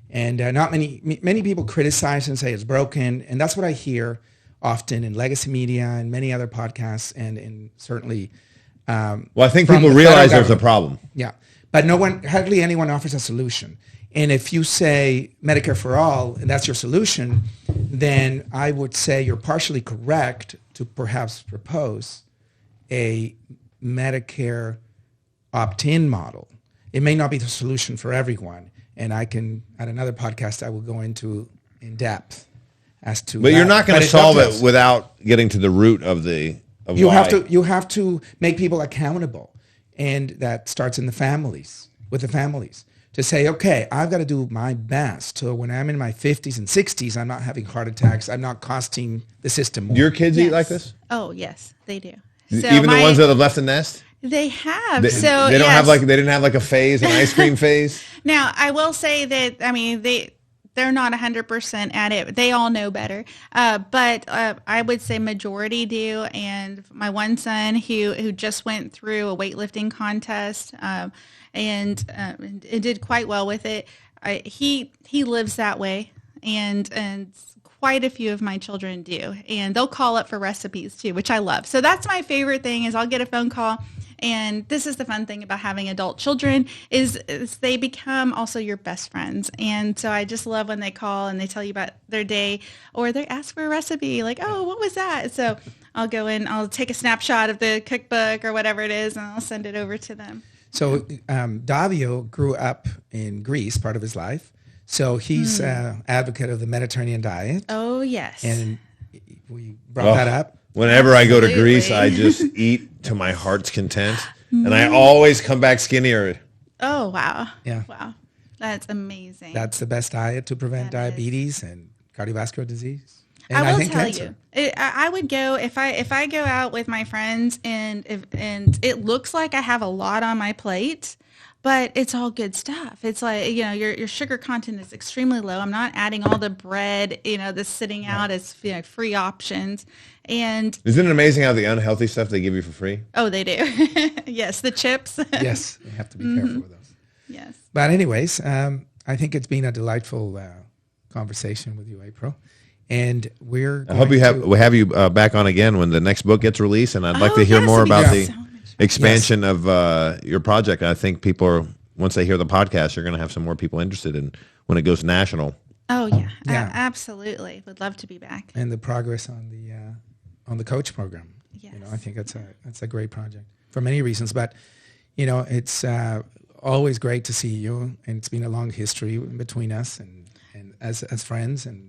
And not many people criticize and say it's broken, and that's what I hear often in legacy media and many other podcasts, and certainly. Well, I think people realize there's a problem. Yeah, but hardly anyone offers a solution. And if you say Medicare for all, and that's your solution, then I would say you're partially correct to perhaps propose a Medicare opt-in model. It may not be the solution for everyone, and at another podcast, I will go into in depth as to. But you're not going to solve it without getting to the root of you why. You have to make people accountable, and that starts in the families, with the families. To say, okay, I've got to do my best so when I'm in my 50s and 60s, I'm not having heart attacks. I'm not costing the system more. Your kids eat like this? Oh, yes, they do. So even the ones that have left the nest? They have. They, So they don't have yes. they didn't have like a phase, an ice cream phase. Now, I will say that, I mean, they're not 100% at it. They all know better. But I would say majority do. And my one son who just went through a weightlifting contest and it did quite well with it. He lives that way. And quite a few of my children do. And they'll call up for recipes too, which I love. So that's my favorite thing is I'll get a phone call. And this is the fun thing about having adult children is they become also your best friends. And so I just love when they call and they tell you about their day or they ask for a recipe like, oh, what was that? So I'll go in, I'll take a snapshot of the cookbook or whatever it is and I'll send it over to them. So Davio grew up in Greece part of his life. So he's advocate of the Mediterranean diet. Oh, yes. And we brought that up. Whenever I go to Absolutely. Greece, I just eat to my heart's content. And I always come back skinnier. Oh, wow. Yeah. Wow. That's amazing. That's the best diet to prevent That is. diabetes and cardiovascular disease. And I will think tell cancer. you, I would go if I go out with my friends and it looks like I have a lot on my plate, but it's all good stuff. It's like, your sugar content is extremely low. I'm not adding all the bread, that's sitting out as free options. And Isn't it amazing how the unhealthy stuff they give you for free? oh, they do. Yes, the chips. Yes, you have to be careful with those. Yes. But anyways, I think it's been a delightful conversation with you, April. And I hope we'll have you back on again when the next book gets released, and I'd like to hear yes, more it'd be about so the much fun. expansion of your project. I think people are, once they hear the podcast, you're going to have some more people interested in when it goes national. Oh yeah, Yeah. Absolutely. Would love to be back. and the progress on the coach program. Yes. I think that's a great project for many reasons. But it's always great to see you, and it's been a long history between us and as friends and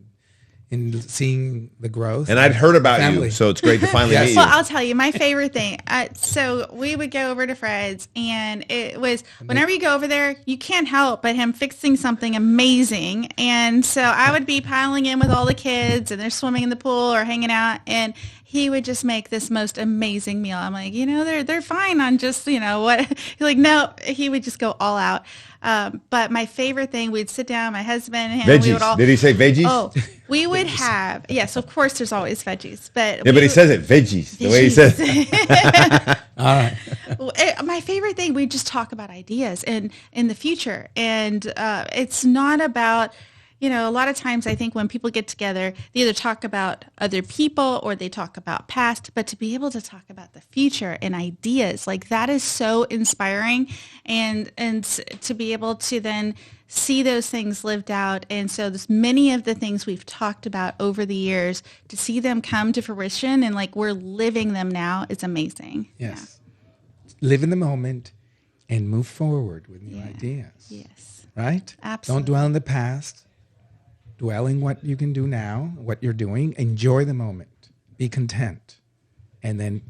in seeing the growth. And I'd heard about family. you, so it's great to finally Yes. meet you. Well, I'll tell you my favorite thing. So we would go over to Fred's, and it was whenever you go over there, you can't help but him fixing something amazing. And so I would be piling in with all the kids, and they're swimming in the pool or hanging out, and he would just make this most amazing meal. I'm like, they're fine on just what. He's like, no, he would just go all out. But my favorite thing, we'd sit down, my husband and him. Veggies. We would all, Did he say veggies? Oh, we would have, yes, of course there's always veggies. But Yeah, but he says it veggies, the way he says it. All right. My favorite thing, we just talk about ideas and in the future. And it's not about, a lot of times I think when people get together, they either talk about other people or they talk about past, but to be able to talk about the future and ideas, like that is so inspiring. And to be able to then see those things lived out. And so there's many of the things we've talked about over the years, to see them come to fruition and like we're living them now is amazing. Yes. Live in the moment and move forward with new ideas. Yes. Right? Absolutely. Don't dwell in the past. Dwell in what you can do now, what you're doing. Enjoy the moment. Be content. And then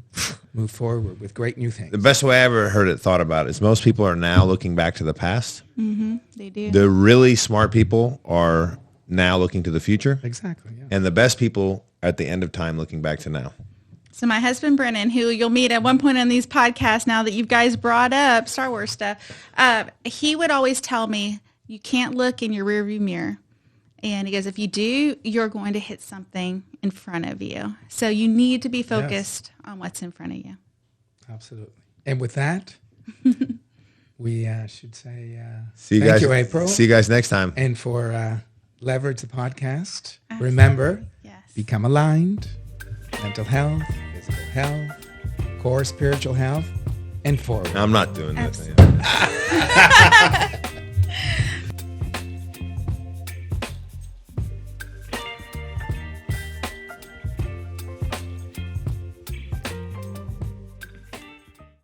move forward with great new things. The best way I ever heard it thought about is most people are now looking back to the past. Mm-hmm. They do. The really smart people are now looking to the future. Exactly. Yeah. And the best people are at the end of time looking back to now. So my husband, Brennan, who you'll meet at one point on these podcasts now that you guys brought up Star Wars stuff, he would always tell me, you can't look in your rearview mirror. And he goes, if you do, you're going to hit something in front of you. So you need to be focused on what's in front of you. Absolutely. And with that, we should say See you thank guys. you, April. See you guys next time. And for Leverage the podcast, Absolutely. remember, Yes. become aligned, mental health, physical health, core spiritual health, and forward. I'm not doing this. Absolutely.